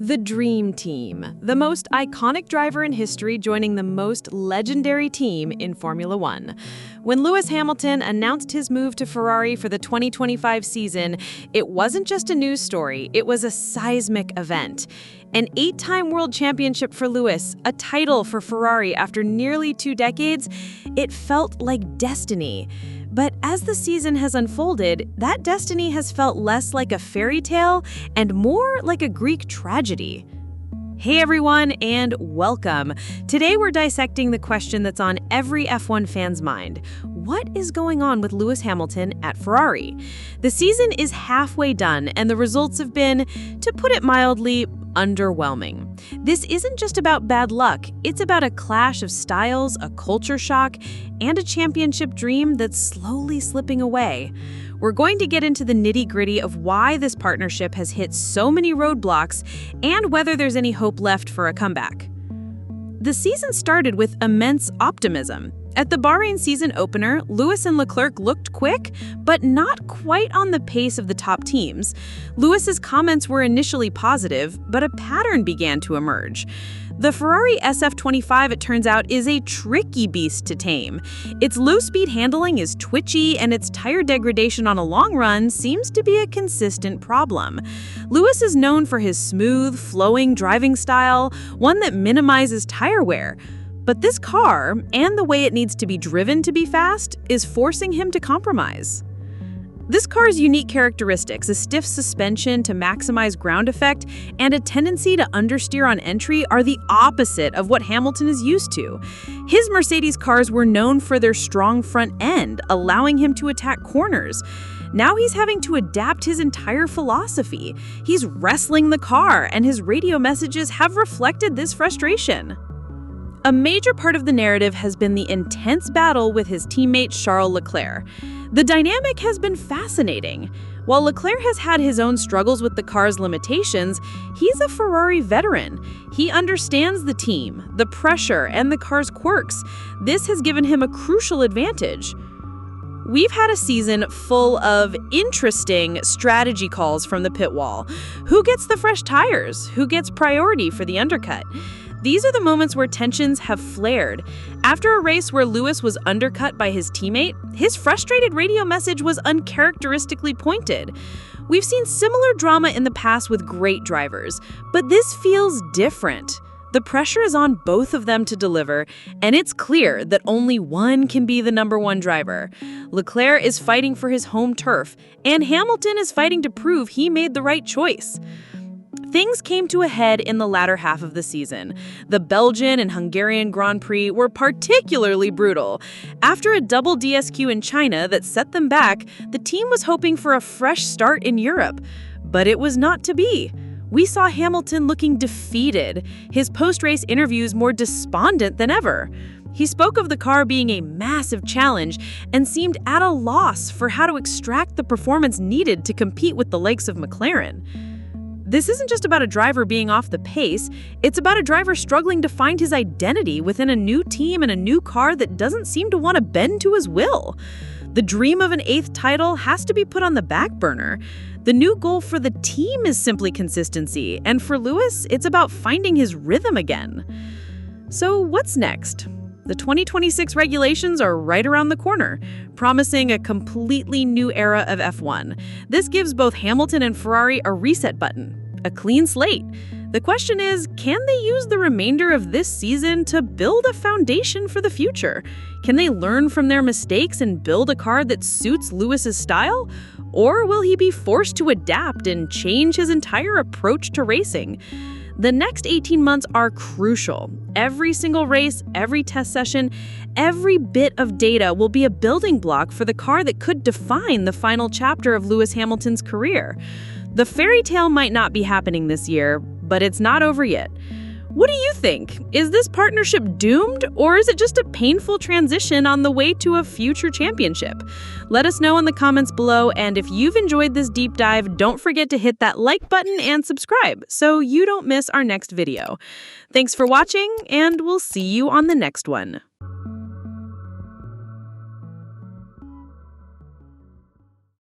The Dream Team, the most iconic driver in history joining the most legendary team in Formula One. When Lewis Hamilton announced his move to Ferrari for the 2025 season, it wasn't just a news story, it was a seismic event. An 8-time world championship for Lewis, a title for Ferrari after nearly 2 decades, it felt like destiny. But as the season has unfolded, that destiny has felt less like a fairy tale and more like a Greek tragedy. Hey everyone, and welcome. Today we're dissecting the question that's on every F1 fan's mind. What is going on with Lewis Hamilton at Ferrari? The season is halfway done, and the results have been, to put it mildly, underwhelming. This isn't just about bad luck, it's about a clash of styles, a culture shock, and a championship dream that's slowly slipping away. We're going to get into the nitty-gritty of why this partnership has hit so many roadblocks and whether there's any hope left for a comeback. The season started with immense optimism. At the Bahrain season opener, Lewis and Leclerc looked quick, but not quite on the pace of the top teams. Lewis's comments were initially positive, but a pattern began to emerge. The Ferrari SF25, it turns out, is a tricky beast to tame. Its low-speed handling is twitchy, and its tire degradation on a long run seems to be a consistent problem. Lewis is known for his smooth, flowing driving style, one that minimizes tire wear. But this car, and the way it needs to be driven to be fast, is forcing him to compromise. This car's unique characteristics, a stiff suspension to maximize ground effect, and a tendency to understeer on entry are the opposite of what Hamilton is used to. His Mercedes cars were known for their strong front end, allowing him to attack corners. Now he's having to adapt his entire philosophy. He's wrestling the car, and his radio messages have reflected this frustration. A major part of the narrative has been the intense battle with his teammate Charles Leclerc. The dynamic has been fascinating. While Leclerc has had his own struggles with the car's limitations, he's a Ferrari veteran. He understands the team, the pressure, and the car's quirks. This has given him a crucial advantage. We've had a season full of interesting strategy calls from the pit wall. Who gets the fresh tires? Who gets priority for the undercut? These are the moments where tensions have flared. After a race where Lewis was undercut by his teammate, his frustrated radio message was uncharacteristically pointed. We've seen similar drama in the past with great drivers, but this feels different. The pressure is on both of them to deliver, and it's clear that only one can be the number one driver. Leclerc is fighting for his home turf, and Hamilton is fighting to prove he made the right choice. Things came to a head in the latter half of the season. The Belgian and Hungarian Grand Prix were particularly brutal. After a double DSQ in China that set them back, the team was hoping for a fresh start in Europe. But it was not to be. We saw Hamilton looking defeated, his post-race interviews more despondent than ever. He spoke of the car being a massive challenge and seemed at a loss for how to extract the performance needed to compete with the likes of McLaren. This isn't just about a driver being off the pace, it's about a driver struggling to find his identity within a new team and a new car that doesn't seem to want to bend to his will. The dream of an 8th title has to be put on the back burner. The new goal for the team is simply consistency, and for Lewis, it's about finding his rhythm again. So what's next? The 2026 regulations are right around the corner, promising a completely new era of F1. This gives both Hamilton and Ferrari a reset button, a clean slate. The question is, can they use the remainder of this season to build a foundation for the future? Can they learn from their mistakes and build a car that suits Lewis's style? Or will he be forced to adapt and change his entire approach to racing? The next 18 months are crucial. Every single race, every test session, every bit of data will be a building block for the car that could define the final chapter of Lewis Hamilton's career. The fairy tale might not be happening this year, but it's not over yet. What do you think? Is this partnership doomed, or is it just a painful transition on the way to a future championship? Let us know in the comments below, and if you've enjoyed this deep dive, don't forget to hit that like button and subscribe so you don't miss our next video. Thanks for watching, and we'll see you on the next one.